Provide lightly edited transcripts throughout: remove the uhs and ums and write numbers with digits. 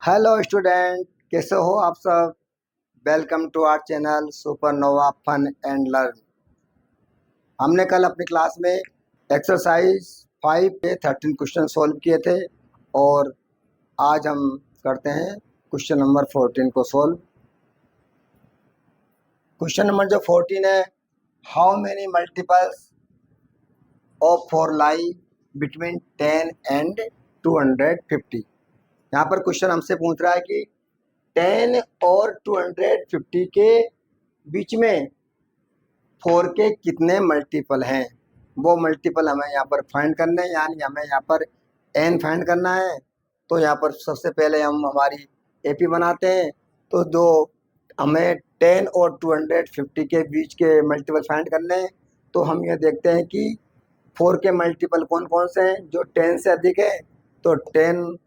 Hello student, कैसे हो आप सब। Welcome to our channel supernova fun and learn. हमने कल अपनी क्लास में एक्सरसाइज 5 के 13 क्वेश्चन सॉल्व किए थे और आज हम करते हैं क्वेश्चन नंबर 14 को सॉल्व। क्वेश्चन नंबर जो 14 है, how many multiples of 4 lie between 10 and 250। यहाँ पर क्वेश्चन हमसे पूछ रहा है कि 10 और 250 के बीच में 4 के कितने मल्टीपल हैं। वो मल्टीपल हमें यहाँ पर फाइंड करने हैं, यानी हमें यहाँ पर n फाइंड करना है। तो यहाँ पर सबसे पहले हम हमारी एपी बनाते हैं। तो जो हमें 10 और 250 के बीच के मल्टीपल फाइंड करने हैं, तो हम ये देखते हैं कि 4 के मल्टीपल कौन कौन से हैं। जो 10 से अधिक है तो 10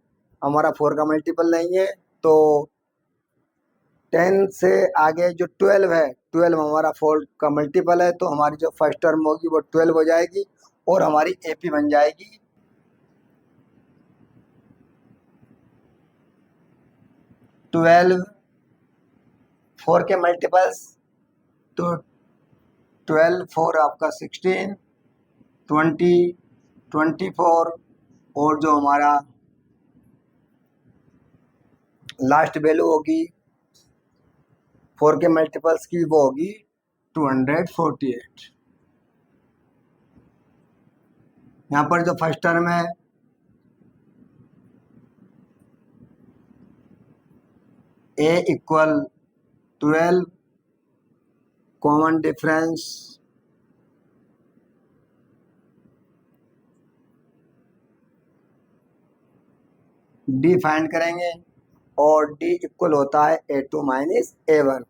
हमारा 4 का मल्टीपल नहीं है। तो 10 से आगे जो 12 है, 12 हमारा 4 का मल्टीपल है। तो हमारी जो फर्स्ट टर्म होगी वो 12 हो जाएगी और हमारी एपी बन जाएगी 12। 4 के मल्टीपल्स तो 12 4 आपका 16, 20, 24 और जो हमारा लास्ट वैल्यू होगी 4 के मल्टीपल्स की वो होगी 248। यहाँ पर जो फर्स्ट टर्म है a equal 12, common difference d find करेंगे और d इक्वल होता है a2 माइनस a1।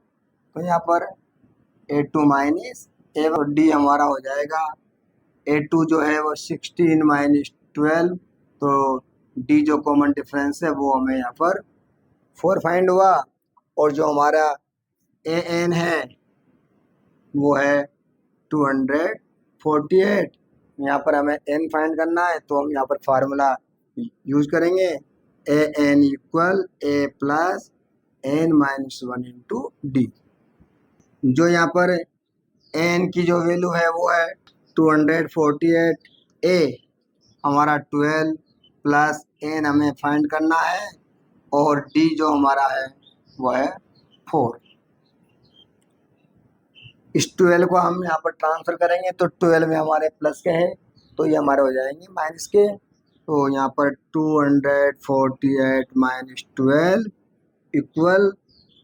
तो यहाँ पर a2 माइनस a1, d हमारा हो जाएगा a2 जो है वो 16 माइनस 12। तो d जो कॉमन डिफरेंस है वो हमें यहाँ पर 4 फाइंड हुआ और जो हमारा an है वो है 248। यहाँ पर हमें n फाइंड करना है तो हम यहाँ पर फार्मूला यूज करेंगे an equal a plus n minus 1 into D. जो यहाँ पर n की जो वैल्यू है वो है 248। a हमारा 12 प्लस n हमें फाइंड करना है और d जो हमारा है वो है 4। इस 12 को हम यहाँ पर ट्रांसफर करेंगे तो 12 में हमारे प्लस के हैं तो ये हमारे हो जाएंगे माइनस के। तो यहाँ पर 248 माइनस 12 इक्वल,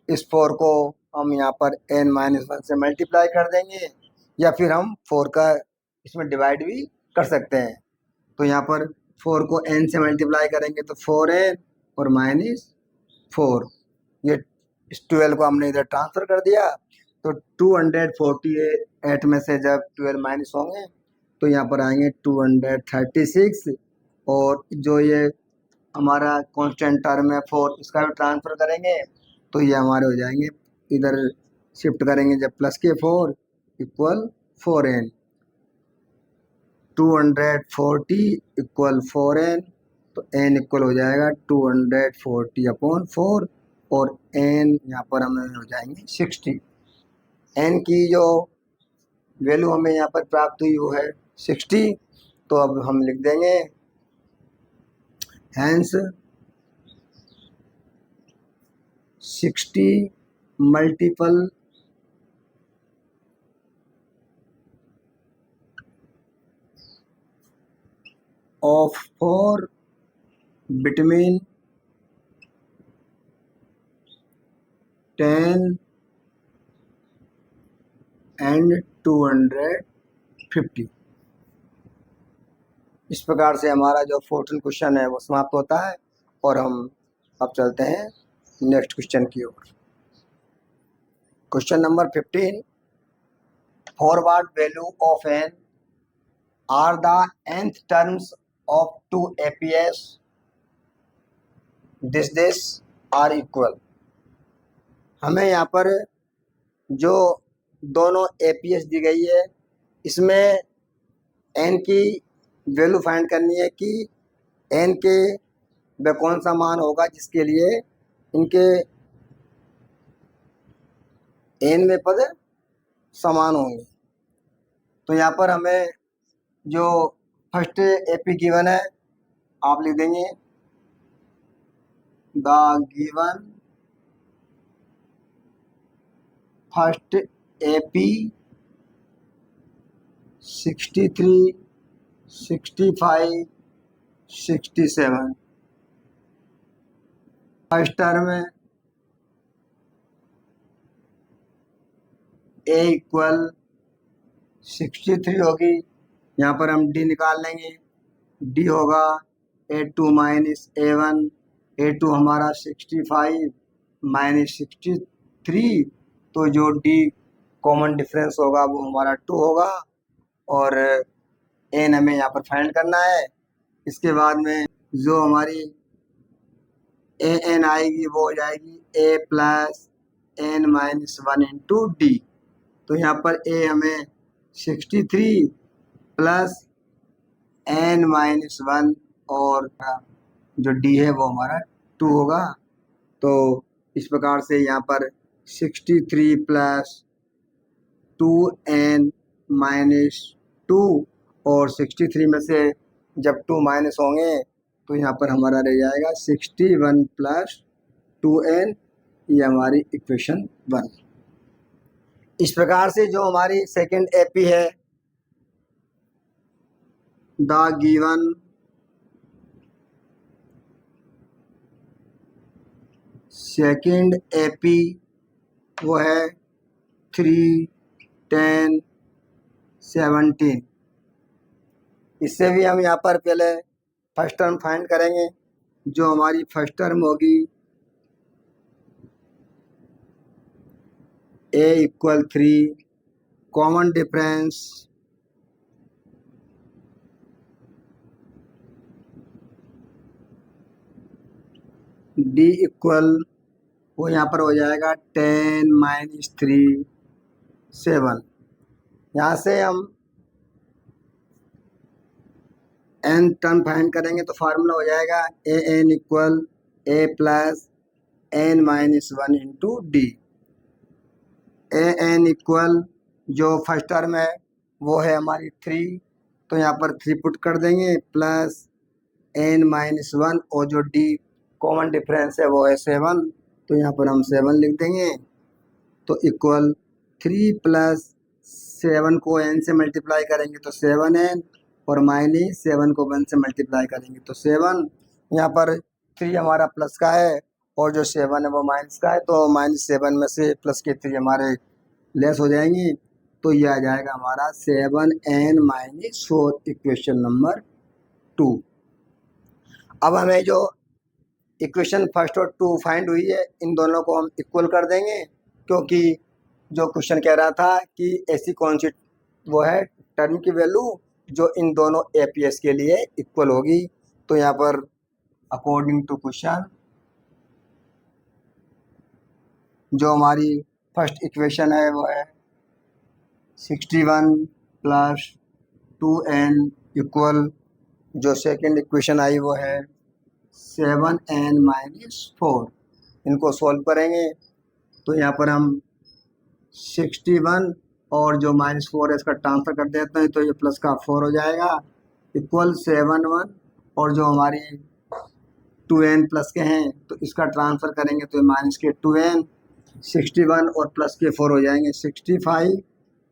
इस 4 को हम यहाँ पर n माइनस 1 से मल्टीप्लाई कर देंगे या फिर हम 4 का इसमें डिवाइड भी कर सकते हैं। तो यहाँ पर 4 को n से मल्टीप्लाई करेंगे तो 4n और माइनस 4। ये इस 12 को हमने इधर ट्रांसफर कर दिया। तो 248 में से जब 12 माइनस होंगे तो यहाँ पर आएंगे 236 और जो ये हमारा कांस्टेंट टर्म है 4 इसका भी ट्रांसफर करेंगे तो ये हमारे हो जाएंगे, इधर शिफ्ट करेंगे जब प्लस के 4 इक्वल 4n। 240 इक्वल 4n तो n इक्वल हो जाएगा 240/4 और n यहाँ पर हमें हो जाएंगे 60। n की जो वैल्यू हमें यहाँ पर प्राप्त हुई वो है 60। तो अब हम लिख देंगे hence 60 multiple of 4 between 10 and 250। इस प्रकार से हमारा जो 14 क्वेश्चन है वो समाप्त होता है और हम अब चलते हैं नेक्स्ट क्वेश्चन की ओर। Question number 15, forward value of n are the nth terms of 2 APS this are equal. हमें यहाँ पर जो दोनों APS दी गई है इसमें n की वैल्यू फाइंड करनी है कि n के वह कौन सा मान होगा जिसके लिए इनके nवें पद समान होंगे। तो यहाँ पर हमें जो फर्स्ट एपी गिवन है आप लिख देंगे the given first AP 63, 65, 67 first term है ए इक्वल 63 होगी। यहाँ पर हम डी निकाल लेंगे, डी होगा A2 माइनस A1, A2 हमारा 65 माइनस 63, तो जो डी कॉमन डिफरेंस होगा वो हमारा 2 होगा और एन हमें यहाँ पर फाइंड करना है। इसके बाद में जो हमारी ए एन आएगी वो हो जाएगी a plus n minus 1 into d. तो यहाँ पर ए हमें 63 प्लस एन माइनस 1 और जो डी है वो हमारा 2 होगा। तो इस प्रकार से यहाँ पर 63 प्लस 2n माइनस 2 और 63 में से जब 2 माइनस होंगे तो यहाँ पर हमारा रह जाएगा 61 प्लस 2n, ये हमारी इक्वेशन 1। इस प्रकार से जो हमारी सेकंड एपी है द गिवन सेकंड एपी वो है 3, 10, 17। इससे भी हम यहाँ पर पहले फर्स्ट टर्म फाइंड करेंगे। जो हमारी फर्स्ट टर्म होगी a equal 3, common difference d equal वो यहाँ पर हो जाएगा 10 माइनस 3, 7। यहाँ से हम एन टर्म फाइंड करेंगे तो फार्मूला हो जाएगा a n equal a plus n minus 1 into d. A n equal जो फर्स्ट टर्म है वो है हमारी 3, तो यहाँ पर 3 पुट कर देंगे प्लस एन माइनस 1 और जो डी कॉमन डिफरेंस है वो है 7, तो यहाँ पर हम 7 लिख देंगे। तो इक्वल 3 प्लस 7 को n से मल्टीप्लाई करेंगे तो 7n और माइनस 7 को 1 से मल्टीप्लाई करेंगे तो 7। यहाँ पर 3 हमारा प्लस का है और जो 7 है वो माइनस का है, तो -7 में से प्लस के 3 हमारे लेस हो जाएंगे, तो ये आ जाएगा हमारा 7n माइनस 4, इक्वेशन नंबर 2। अब हमें जो इक्वेशन फर्स्ट और 2 फाइंड हुई है इन दोनों को हम इक्वल कर देंगे, क्योंकि जो क्वेश्चन कह रहा था कि ऐसी कौन सी वो है टर्म की वैल्यू जो इन दोनों एपीएस के लिए इक्वल होगी। तो यहाँ पर अकॉर्डिंग टू क्वेश्चन जो हमारी फर्स्ट इक्वेशन है वो है 61 प्लस 2n इक्वल जो सेकंड इक्वेशन आई वो है 7n माइनस 4। इनको सॉल्व करेंगे तो यहाँ पर हम 61 और जो -4 है इसका ट्रांसफर कर देते हैं तो ये प्लस का 4 हो जाएगा इक्वल 71 और जो हमारी 2n प्लस के हैं तो इसका ट्रांसफर करेंगे तो माइनस के 2n, 61 और प्लस के 4 हो जाएंगे 65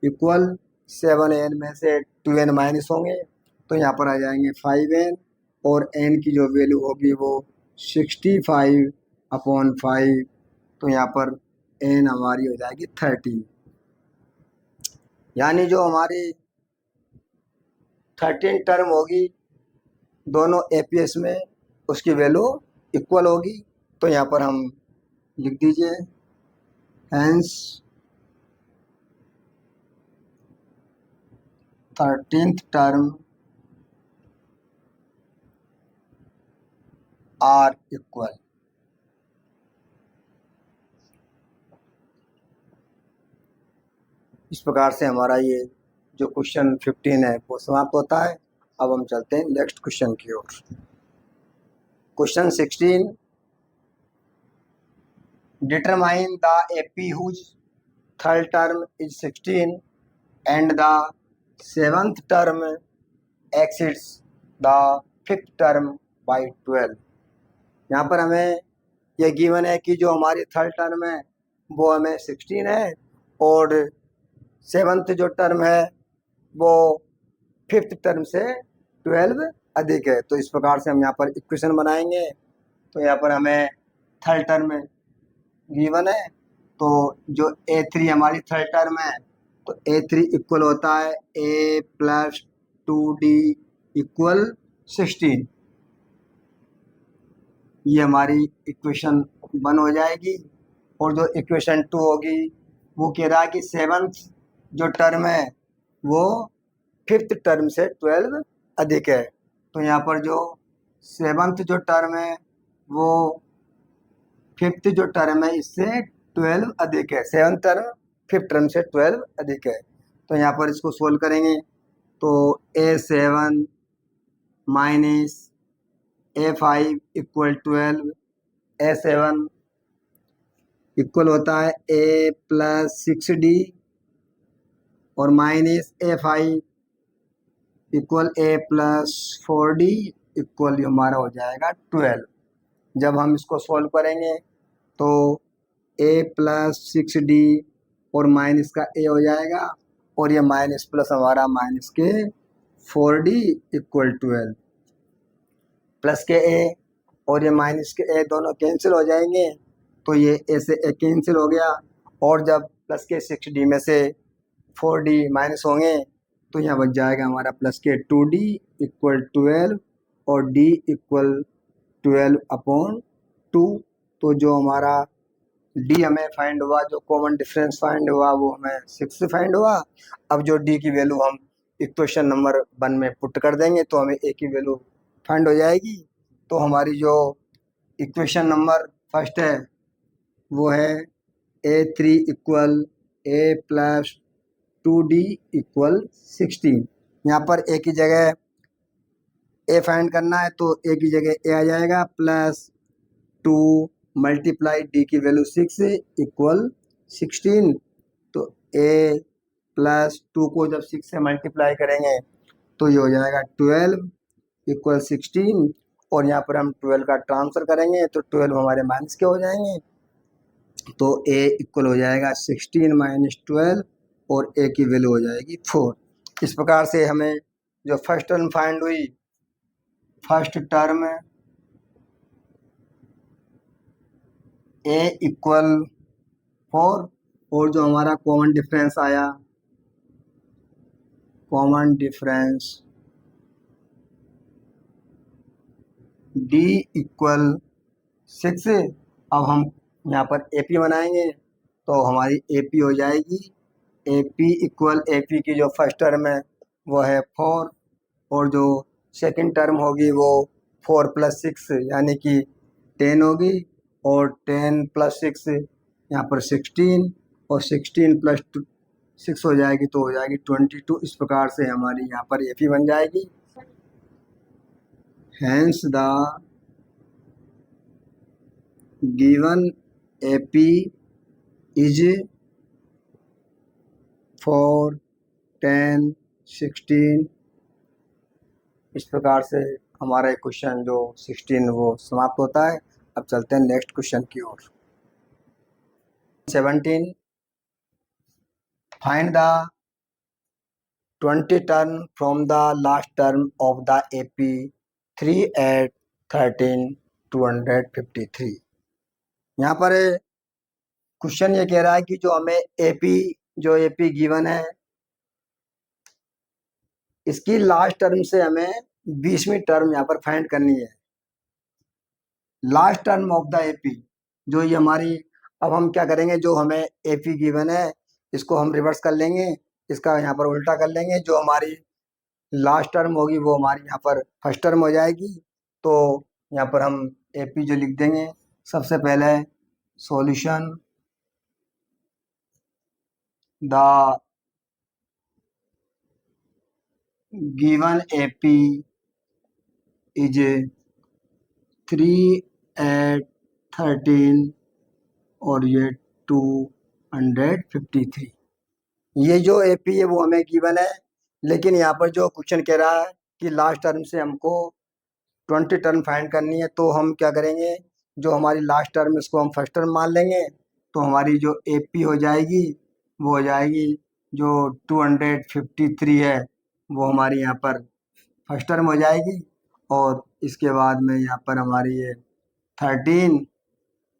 इक्वल 7n में से 2n माइनस होंगे तो यहाँ पर आ जाएंगे 5n और n की जो वैल्यू होगी वो 65/5, तो यहाँ पर n हमारी हो जाएगी 30। यानी जो हमारी 13 टर्म होगी दोनों एपीएस में उसकी वैल्यू इक्वल होगी। तो यहाँ पर हम लिख दीजिए hence 13th term are equal. इस प्रकार से हमारा ये जो क्वेश्चन 15 है वो समाप्त होता है। अब हम चलते हैं नेक्स्ट क्वेश्चन की ओर। Question 16, determine the AP whose third term is 16 and the seventh term exceeds the fifth term by 12। यहाँ पर हमें यह गिवन है कि जो हमारी थर्ड टर्म है वो हमें 16 है और सेवन्थ जो टर्म है वो फिफ्थ टर्म से 12 अधिक है। तो इस प्रकार से हम यहाँ पर इक्वेशन बनाएंगे। तो यहाँ पर हमें थर्ड टर्म गिवन है, तो जो A3 हमारी थर्ड टर्म है तो A3 इक्वल होता है A प्लस 2D इक्वल 16। ये हमारी इक्वेशन 1 हो जाएगी। और जो इक्वेशन 2 होगी वो कह रहा है कि सेवन्थ जो टर्म है वो फिफ्थ टर्म से 12 अधिक है। तो यहाँ पर जो सेवन्थ जो टर्म है वो फिफ्थ जो टर्म है इससे 12 अधिक है। सेवन्थ टर्म फिफ्थ टर्म से 12 अधिक है। तो यहाँ पर इसको सोल्व करेंगे तो A7 minus A5 equal 12। A7 equal होता है A प्लस 6D और minus A5 equal A plus 4D equal हमारा हो जाएगा 12। जब हम इसको सॉल्व करेंगे तो A प्लस 6D और माइनस का A हो जाएगा और ये माइनस प्लस हमारा माइनस के 4D इक्वल 12। प्लस के A और ये माइनस के A दोनों कैंसिल हो जाएंगे तो ये A से A कैंसिल हो गया। और जब प्लस के 6D में से 4D माइनस होंगे तो यहाँ बच जाएगा हमारा प्लस के 2D इक्वल 12 और D इक्वल 12/2। तो जो हमारा D हमें फाइंड हुआ, जो कॉमन डिफरेंस फाइंड हुआ वो हमें 6 फाइंड हुआ। अब जो D की वैल्यू हम इक्वेशन नंबर 1 में पुट कर देंगे तो हमें A की वैल्यू फाइंड हो जाएगी। तो हमारी जो इक्वेशन नंबर फर्स्ट है वो है A3 equal A plus 2D equal 16। यहाँ पर A की जगह A फाइंड करना है तो A की जगह A आ जाएगा प्लस 2 मल्टीप्लाई D की वैल्यू 6 इक्वल 16। तो A प्लस 2 को जब 6 से मल्टीप्लाई करेंगे तो ये हो जाएगा 12 इक्वल 16। और यहाँ पर हम 12 का ट्रांसफर करेंगे तो 12 हमारे माइनस के हो जाएंगे। तो A इक्वल हो जाएगा 16 माइनस 12 और A की वैल्यू हो जाएगी 4। इस प्रकार से हमें जो फर्स्ट टर्म फाइंड हुई, फर्स्ट टर्म A इक्वल 4 और जो हमारा कॉमन डिफरेंस आया, कॉमन डिफरेंस D इक्वल 6। अब हम यहाँ पर AP बनाएंगे तो हमारी AP हो जाएगी AP इक्वल AP की जो फर्स्ट टर्म है वो है 4 और जो सेकंड टर्म होगी वो 4 प्लस 6 यानी कि 10 होगी और 10 प्लस 6 यहाँ पर 16 और 16 प्लस 6 हो जाएगी तो हो जाएगी 22। इस प्रकार से हमारी यहाँ पर AP बन जाएगी। Hence the given AP is 4 10 16। इस प्रकार से हमारा क्वेश्चन जो 16 वो समाप्त होता है। अब चलते हैं नेक्स्ट क्वेश्चन की ओर। 17 find the 20 term from the last term of the AP 3 8 13 253। यहाँ पर क्वेश्चन ये कह रहा है कि जो हमें AP गिवन है इसकी लास्ट टर्म से हमें 20वीं टर्म यहाँ पर फाइंड करनी है। Last term of the AP जो ये हमारी, अब हम क्या करेंगे, जो हमें AP गिवन है इसको हम रिवर्स कर लेंगे, इसका यहाँ पर उल्टा कर लेंगे। जो हमारी लास्ट टर्म होगी वो हमारी यहाँ पर फर्स्ट टर्म हो जाएगी। तो यहाँ पर हम AP जो लिख देंगे, सबसे पहले solution the given AP is 3 8 13 और ये 253। ये जो एपी है वो हमें गिवन है, लेकिन यहाँ पर जो क्वेश्चन कह रहा है कि लास्ट टर्म से हमको 20 टर्म फाइंड करनी है, तो हम क्या करेंगे, जो हमारी लास्ट टर्म इसको हम फर्स्ट टर्म मान लेंगे, तो हमारी जो एपी हो जाएगी वो हो जाएगी जो 253 है वो हमारी यहाँ पर फर्स्ट टर्म हो जाएगी, और इसके बाद में यहाँ पर हमारी ये 13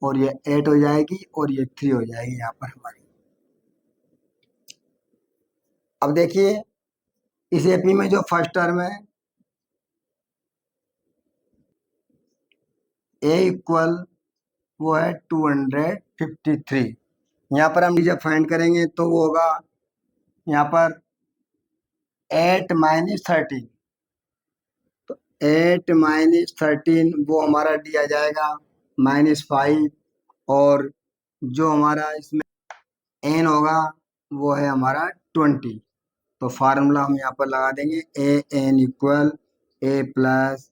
और ये 8 हो जाएगी और ये 3 हो जाएगी यहाँ पर हमारी। अब देखिए इस एपी में जो फर्स्ट टर्म है ए इक्वल वो है 253। यहाँ पर हम जब फाइंड करेंगे तो वो होगा यहाँ पर 8 माइनस 13, तो 8 माइनस 13 वो हमारा दिया जाएगा -5, और जो हमारा इसमें एन होगा वो है हमारा 20। तो फार्मूला हम यहाँ पर लगा देंगे a n equal a plus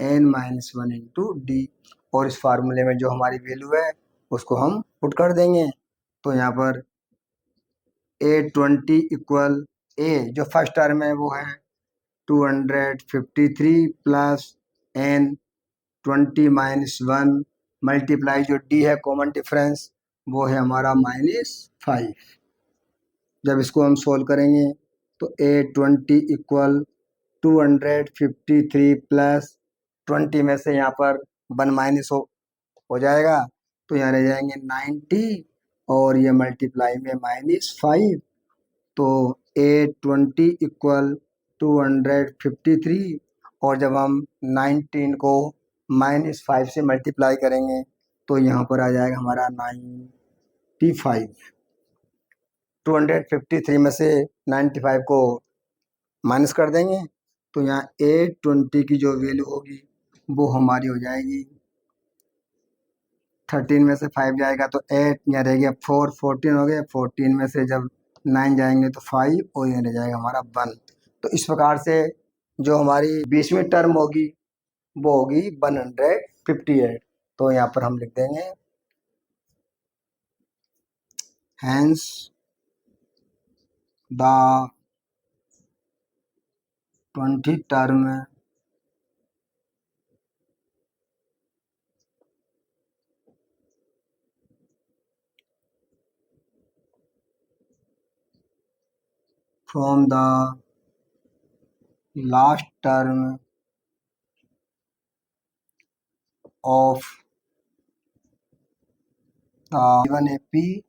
n minus 1 into d, और इस फार्मूले में जो हमारी वैल्यू है उसको हम पुट कर देंगे। तो यहाँ पर A20 इक्वल ए जो फर्स्ट टर्म है वो है 253 प्लस एन 20 माइनस 1 मल्टीप्लाई जो डी है कॉमन डिफरेंस वो है हमारा -5। जब इसको हम सोल्व करेंगे तो A20 इक्वल 253 प्लस 20 में से यहाँ पर 1 माइनस हो जाएगा, तो यहाँ रह जाएंगे 90 और ये मल्टीप्लाई में -5। तो A20 इक्वल 253, और जब हम 19 को -5 से मल्टीप्लाई करेंगे तो यहाँ पर आ जाएगा हमारा 95। 253 में से 95 को माइनस कर देंगे तो यहाँ A20 की जो वैल्यू होगी वो हमारी हो जाएगी 13 में से 5 जाएगा तो 8, यहाँ रह गया 4, 14 हो गया, 14 में से जब 9 जाएंगे तो 5 और यहाँ रह जाएगा हमारा 1। तो इस प्रकार से जो हमारी 20वीं टर्म होगी वो होगी 158। तो यहाँ पर हम लिख देंगे hence the 20 term from the last term of the given AP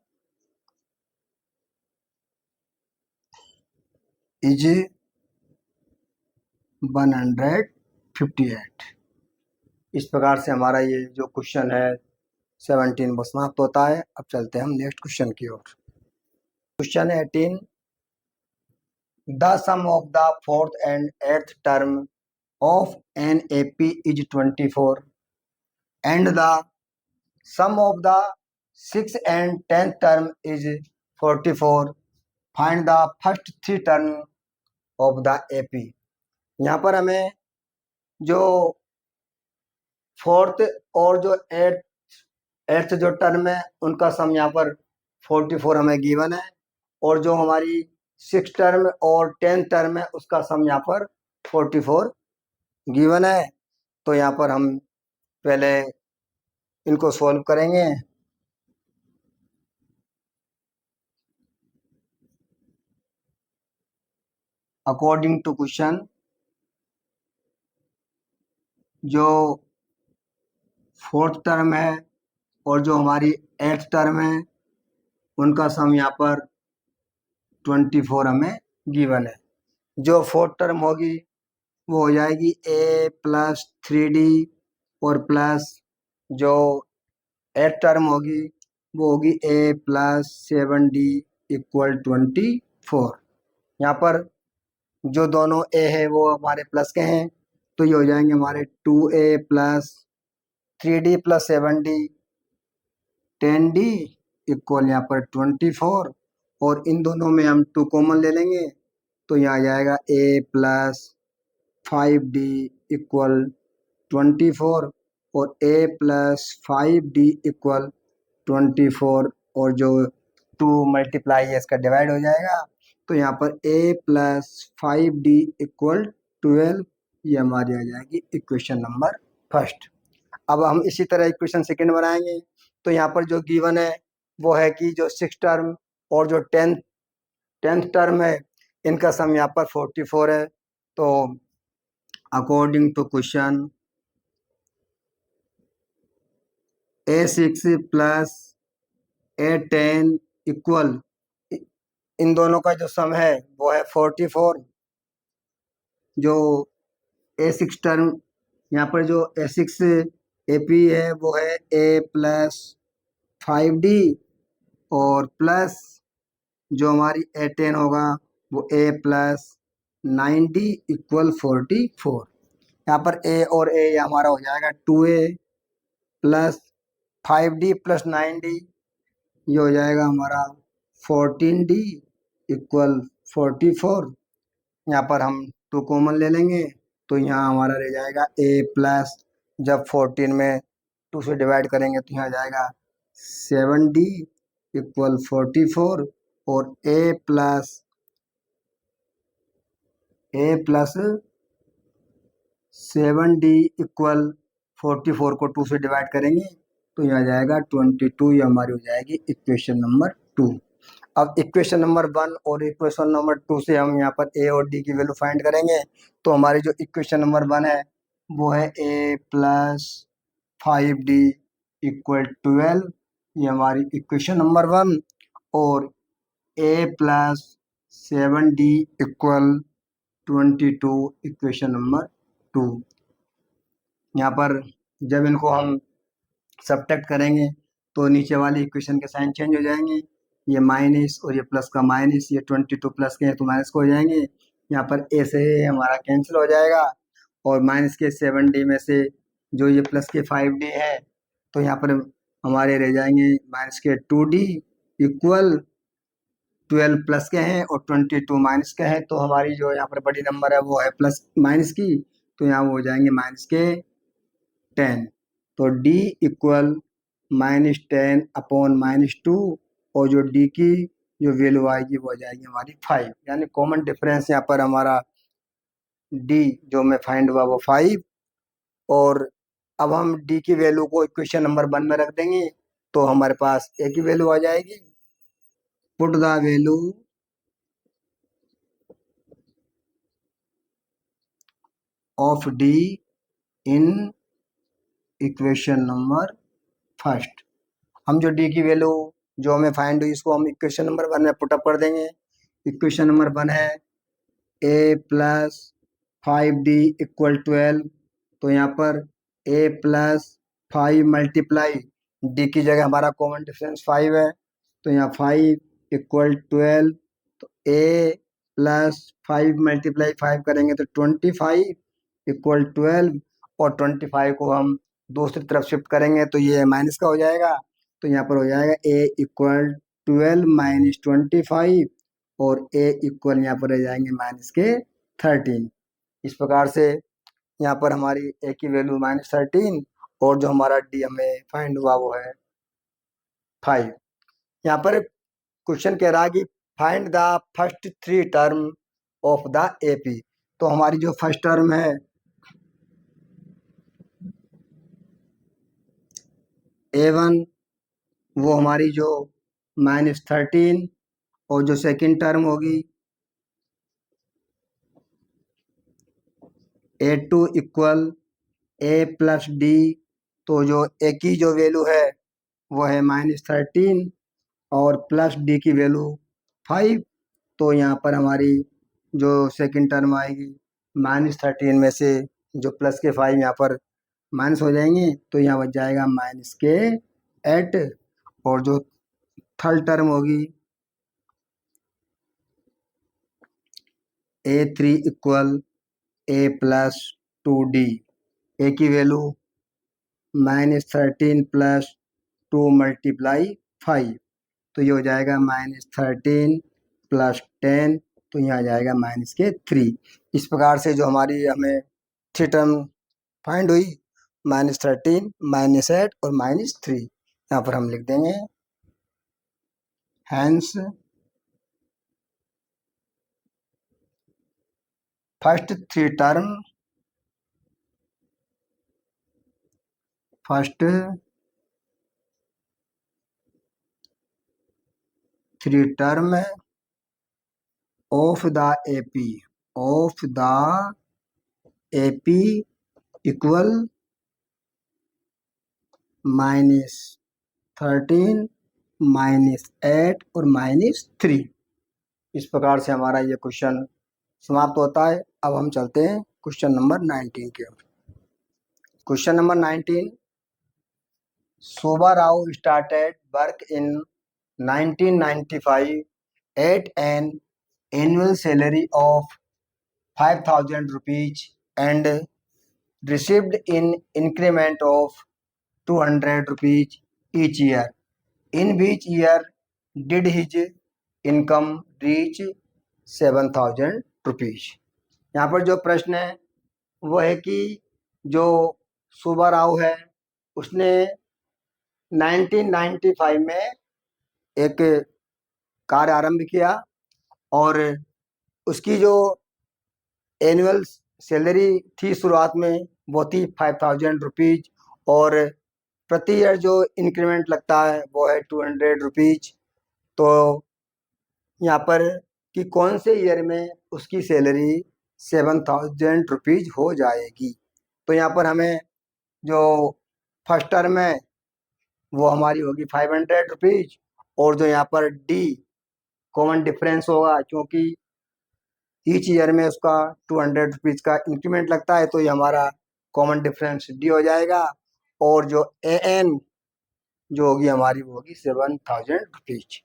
is 158। इस प्रकार से हमारा ये जो क्वेश्चन है 17 वो समाप्त होता है। अब चलते हैं हम नेक्स्ट क्वेश्चन की ओर। Question 18, the sum of the fourth and eighth term of an AP is 24 and the sum of the 6th and 10th term is 44. Find the first 3 term of the AP। यहाँ पर हमें जो fourth और जो eighth जो term है उनका सम यहाँ पर 44 हमें गिवन है, और जो हमारी 6th टर्म और 10th टर्म है उसका सम यहाँ पर 44 गिवन है। तो यहाँ पर हम पहले इनको सॉल्व करेंगे। अकॉर्डिंग टू क्वेश्चन जो फोर्थ टर्म है और जो हमारी एट्थ टर्म है उनका सम यहाँ पर 24 हमें गिवन है। जो फोर्थ टर्म होगी वो हो जाएगी A प्लस 3D और प्लस जो एट्थ टर्म होगी वो होगी A प्लस 7D इक्वल 24। यहाँ पर जो दोनों A है वो हमारे प्लस के हैं, तो ये हो जाएंगे हमारे 2A plus 3D plus 7D 10D equal यहाँ पर 24, और इन दोनों में हम 2 कॉमन ले लेंगे तो यहाँ आ जाएगा A प्लस 5D इक्वल 24, और a प्लस 5d इक्वल 24, और जो 2 मल्टीप्लाई है इसका डिवाइड हो जाएगा, तो यहाँ पर a प्लस 5d इक्वल 12, ये हमारी आ जाएगी इक्वेशन नंबर फर्स्ट। अब हम इसी तरह इक्वेशन सेकंड बनाएंगे। तो यहाँ पर जो गिवन है वो है कि जो 6 टर्म और जो टेंथ टर्म है इनका सम यहाँ पर 44 है। तो according to question a6 plus a10 equal, इन दोनों का जो सम है वो है 44। जो a6 टर्म यहाँ पर जो a6 ap है वो है a प्लस 5d, और प्लस जो हमारी a10 होगा वो a प्लस 9d इक्वल 44। यहाँ पर a और a हमारा हो जाएगा 2a plus 5d plus 9d, ये हो जाएगा हमारा 14d इक्वल 44। यहाँ पर हम 2 कॉमन ले लेंगे, तो यहाँ हमारा रह जाएगा a प्लस, जब 14 में 2 से डिवाइड करेंगे तो यहाँ जाएगा 7d इक्वल 44, और a प्लस 7d इक्वल 44 को 2 से डिवाइड करेंगे तो यहाँ जाएगा 22, ये हमारी हो जाएगी इक्वेशन नंबर 2। अब इक्वेशन नंबर 1 और इक्वेशन नंबर 2 से हम यहाँ पर a और d की वैल्यू फाइंड करेंगे। तो हमारी जो इक्वेशन नंबर 1 है वो है a प्लस 5d इक्वल 12, ये हमारी इक्वेशन नंबर 1, और a plus 7d equal 22 equation number 2। यहाँ पर जब इनको हम सब्ट्रैक्ट करेंगे तो नीचे वाली इक्वेशन के साइन चेंज हो जाएंगे, ये माइनस और ये प्लस का माइनस, ये 22 प्लस के हैं तो माइनस को हो जाएंगे। यहाँ पर ए से हमारा कैंसिल हो जाएगा, और माइनस के 7d में से जो ये प्लस के 5d है तो यहाँ पर हमारे रह जाएंगे माइनस के 2d इक्वल 12 प्लस के हैं और 22 माइनस के हैं। तो हमारी जो यहाँ पर बड़ी नंबर है वो है प्लस माइनस की, तो यहाँ वो हो जाएंगे माइनस के 10। तो d इक्वल -10 अपॉन -2, और जो d की जो वैल्यू आएगी वो आ जाएगी हमारी 5, यानी कॉमन डिफरेंस यहाँ पर हमारा d जो में फाइंड हुआ वो 5। और अब हम d की वैल्यू को इक्वेशन नंबर 1 में रख देंगे तो हमारे पास a की वैल्यू आ जाएगी। Put the value of d in equation number first. हम जो d की वैल्यू जो हमें फाइंड हुई इसको हम इक्वेशन नंबर 1 में पुटअप कर देंगे। इक्वेशन नंबर 1 है a प्लस 5d इक्वल 12, तो यहाँ पर a प्लस 5 मल्टीप्लाई d की जगह हमारा कॉमन डिफरेंस 5 है, तो यहाँ 5 इक्वल 12, तो a प्लस 5 मल्टीप्लाई 5 करेंगे तो 25 इक्वल 12, और 25 को हम दूसरी तरफ शिफ्ट करेंगे तो ये माइनस का हो जाएगा, तो यहाँ पर हो जाएगा a इक्वल 12 माइनस 25, और a इक्वल यहाँ पर रह जाएंगे माइनस के 13। इस प्रकार से यहाँ पर हमारी a की वैल्यू -13, और जो हमारा d हमें फाइंड हुआ वो है 5। यहाँ पर क्वेश्चन कह रहा है कि find the first 3 term of the AP। तो हमारी जो फर्स्ट टर्म है A1 वो हमारी जो -13, और जो सेकंड टर्म होगी A2 equal a plus d, तो जो a की जो वैल्यू है वो है -13 और प्लस d की वैल्यू 5। तो यहाँ पर हमारी जो सेकंड टर्म आएगी -13 में से जो प्लस के 5 यहाँ पर माइनस हो जाएंगे, तो यहाँ बच जाएगा माइनस के 8। और जो थर्ड टर्म होगी A3 equal a plus 2d, a की वैल्यू -13 प्लस 2 मल्टीप्लाई 5, तो ये हो जाएगा -13 प्लस 10, तो यहाँ आ जाएगा माइनस के 3। इस प्रकार से जो हमारी हमें 3 टर्म फाइंड हुई -13, -8 और -3। यहाँ पर हम लिख देंगे hence first three term of the AP equal -13, -8 और -3। इस प्रकार से हमारा ये क्वेश्चन समाप्त होता है। अब हम चलते हैं क्वेश्चन नंबर 19 के ओर। Question number 19, Shobha Rao started work in 1995 at an annual salary of 5,000 rupees and received in increment of 200 rupees each year. In which year did his income reach 7,000 rupees? यहाँ पर जो प्रश्न है वो है कि जो शोभा राव है उसने 1995 में एक कार्य आरंभ किया और उसकी जो एनुअल सैलरी थी शुरुआत में वो थी 5,000 रुपीज और प्रति ईयर जो इंक्रीमेंट लगता है वो है 200 रुपीज। तो यहाँ पर कि कौन से ईयर में उसकी सैलरी 7,000 रुपीज हो जाएगी। तो यहाँ पर हमें जो फर्स्ट टर्म है वो हमारी होगी 500 रुपीज और जो यहाँ पर डी कॉमन डिफरेंस होगा क्योंकि ईच ईयर में उसका 200 रुपीज का इंक्रीमेंट लगता है, तो ये हमारा कॉमन डिफरेंस डी हो जाएगा और जो ए एन जो होगी हमारी वो होगी 7,000 रुपीज।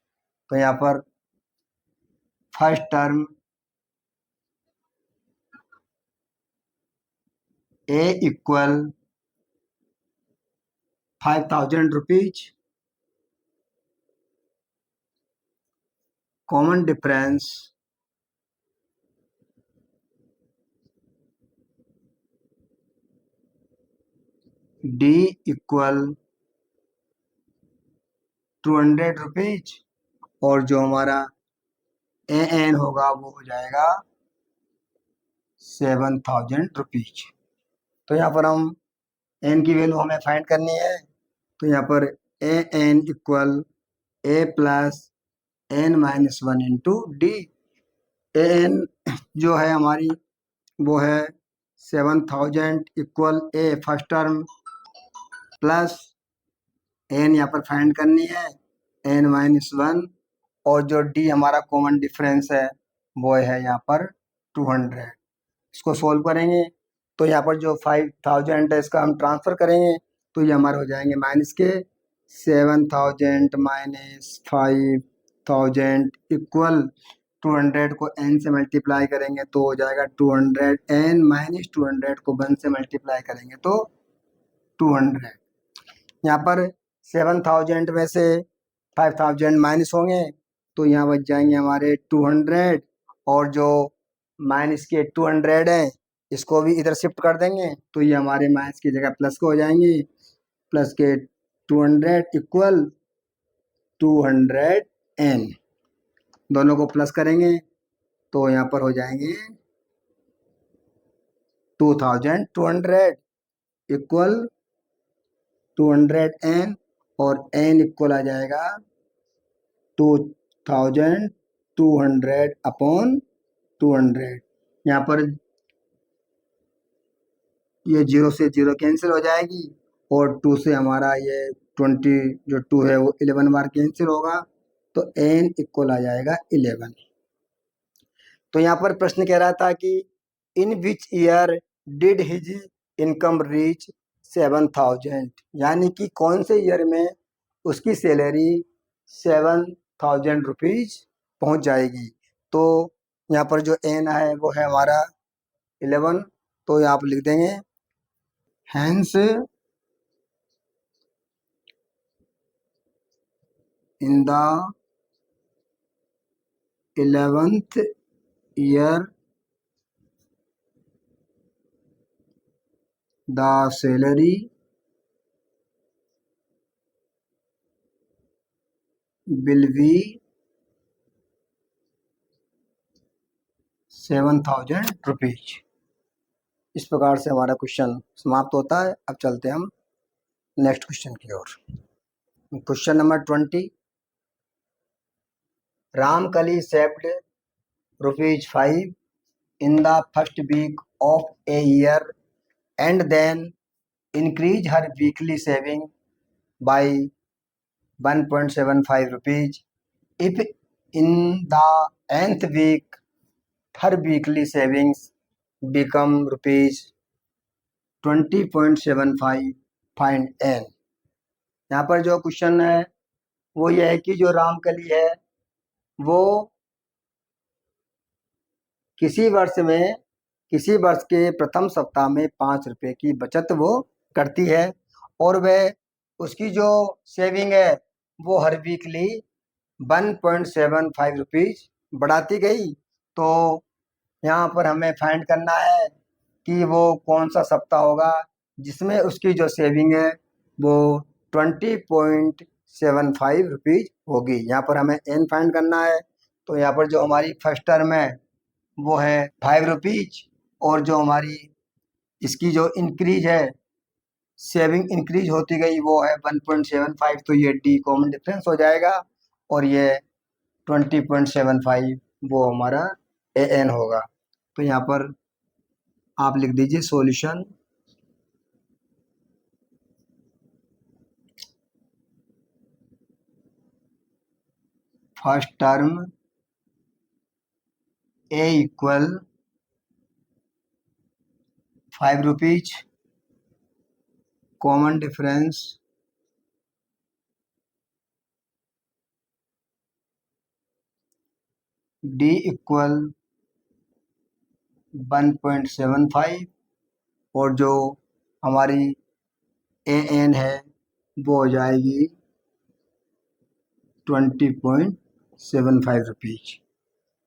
तो यहाँ पर first term a equal 5,000 rupees, common difference d equal 200 rupees और जो हमारा ए एन होगा वो हो जाएगा 7,000 रुपीज। तो यहाँ पर हम एन की वैल्यू हमें फाइंड करनी है। तो यहाँ पर a n equal a plus n minus 1 into d. A n जो है हमारी वो है 7,000 equal a first term plus n यहाँ पर फाइंड करनी है एन माइनस 1 और जो डी हमारा कॉमन डिफरेंस है वो है यहाँ पर 200। इसको सोल्व करेंगे तो यहाँ पर जो 5,000 है इसका हम ट्रांसफर करेंगे तो ये हमारे हो जाएंगे माइनस के 7,000 माइनस 5,000 इक्वल 200 को n से मल्टीप्लाई करेंगे तो हो जाएगा 200 n माइनस 200 को 1 से मल्टीप्लाई करेंगे तो 200। यहाँ पर 7,000 में से 5,000 माइनस होंगे तो यहाँ बच जाएंगे हमारे 200 और जो माइनस के 200 है इसको भी इधर शिफ्ट कर देंगे तो ये हमारे माइनस की जगह प्लस को हो जाएंगे। प्लस के 200 इक्वल 200 n, दोनों को प्लस करेंगे तो यहाँ पर हो जाएंगे 2,200 इक्वल 200 n और n इक्वल आ जाएगा 2,200 अपॉन 200। यहाँ पर ये 0 से 0 कैंसिल हो जाएगी और 2 से हमारा ये 20 जो 2 है वो 11 बार कैंसिल होगा तो n इक्वल आ जाएगा 11। तो यहाँ पर प्रश्न कह रहा था कि in which year did his income reach 7,000, यानी कि कौन से ईयर में उसकी सैलरी 7,000 रुपीज पहुँच जाएगी। तो यहाँ पर जो n है वो है हमारा 11, तो यहाँ पर लिख देंगे hence in the 11th year the salary will be 7,000 rupees. इस प्रकार से हमारा क्वेश्चन समाप्त होता है। अब चलते हैं हम नेक्स्ट क्वेश्चन की ओर। Question number 20, Ramkali saved ₹5 in the first week of a year and then increase her weekly saving by 1.75 rupees. If in the nth week her weekly savings become rupees 20.75, find n। यहाँ पर जो question है वो ये है कि जो रामकली है वो किसी वर्ष के प्रथम सप्ताह में 5 रुपए की बचत वो करती है और वह उसकी जो सेविंग है वो हर वीकली 1.75 रुपीज बढ़ाती गई। तो यहाँ पर हमें फाइंड करना है कि वो कौन सा सप्ताह होगा जिसमें उसकी जो सेविंग है वो 20.75 रुपीज होगी। यहाँ पर हमें एन फाइंड करना है। तो यहाँ पर जो हमारी फर्स्ट टर्म है वो है 5 रुपीज और जो हमारी इसकी जो इंक्रीज है सेविंग इंक्रीज होती गई वो है 1.75। तो ये डी कॉमन डिफरेंस हो जाएगा और ये 20.75 वो हमारा ए एन होगा। तो यहाँ पर आप लिख दीजिए solution first term a equal 5 rupees, common difference d equal 1.75 और जो हमारी ए एन है वो हो जाएगी 20.75 रुपीज।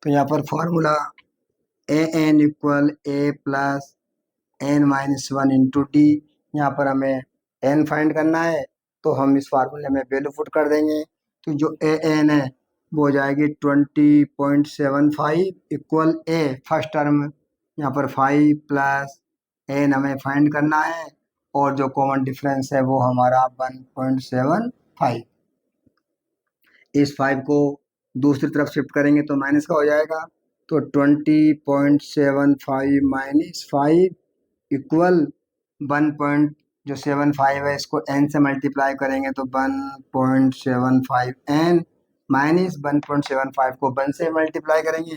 तो यहाँ पर formula a n equal a plus n minus 1 into d. यहाँ पर हमें एन फाइंड करना है तो हम इस फार्मूले में वैल्यू पुट कर देंगे। तो जो ए एन है वो हो जाएगी 20.75 इक्वल ए फर्स्ट टर्म यहाँ पर 5 प्लस एन हमें फाइंड करना है और जो कॉमन डिफरेंस है वो हमारा 1.75। इस 5 को दूसरी तरफ शिफ्ट करेंगे तो माइनस का हो जाएगा। तो 20.75 माइनस 5 इक्वल 1.75 है इसको n से मल्टीप्लाई करेंगे तो 1.75 n माइनस 1.75 को 1 से मल्टीप्लाई करेंगे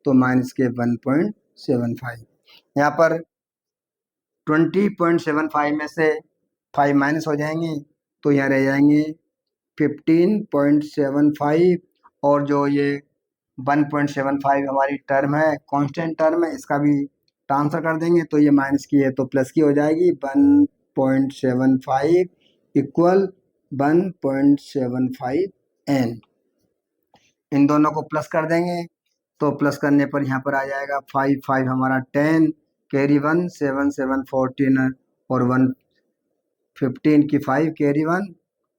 तो माइनस के 1.75। यहाँ पर 20.75 में से 5 माइनस हो जाएंगे तो यहाँ रह जाएंगे 15.75 और जो ये 1.75 हमारी टर्म है कांस्टेंट टर्म है इसका भी ट्रांसफर कर देंगे तो ये माइनस की है तो प्लस की हो जाएगी 1.75 इक्वल 1.75 n। इन दोनों को प्लस कर देंगे तो प्लस करने पर यहाँ पर आ जाएगा 5 5 हमारा 10 कैरी 1 7 7 14 और 1 15 की 5 कैरी 1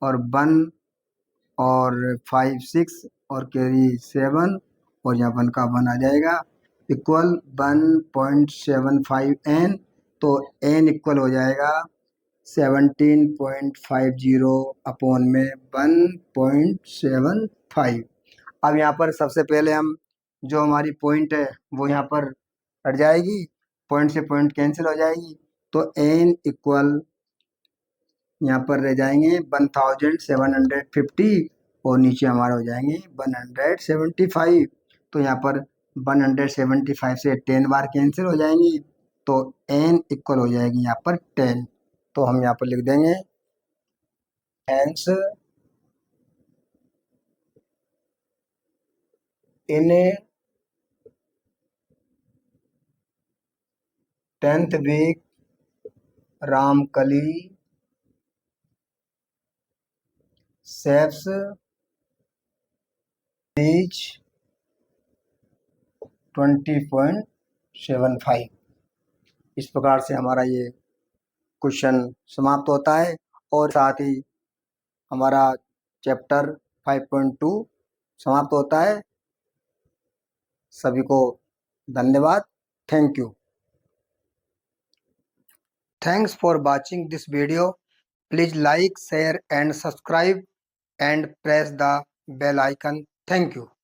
और 1 और 5 6 और कैरी 7 और यहाँ 1 का 1 आ जाएगा इक्वल 1.75 n। तो n इक्वल हो जाएगा 17.50 अपॉन में 1.75। अब यहाँ पर सबसे पहले हम जो हमारी पॉइंट है वो यहाँ पर हट जाएगी, पॉइंट से पॉइंट कैंसिल हो जाएगी तो n इक्वल यहाँ पर रह जाएंगे 1750 और नीचे हमारा हो जाएंगे 175। तो यहाँ पर 175 से 10 बार कैंसिल हो जाएंगी तो n इक्वल हो जाएगी यहाँ पर 10। तो हम यहाँ पर लिख देंगे hence in 10th week Ramkali saves reach 20.75। इस प्रकार से हमारा ये क्वेश्चन समाप्त होता है और साथ ही हमारा चैप्टर 5.2 समाप्त होता है। सभी को धन्यवाद। Thank you. Thanks for watching this video. Please like, share and subscribe and press the bell icon. Thank you.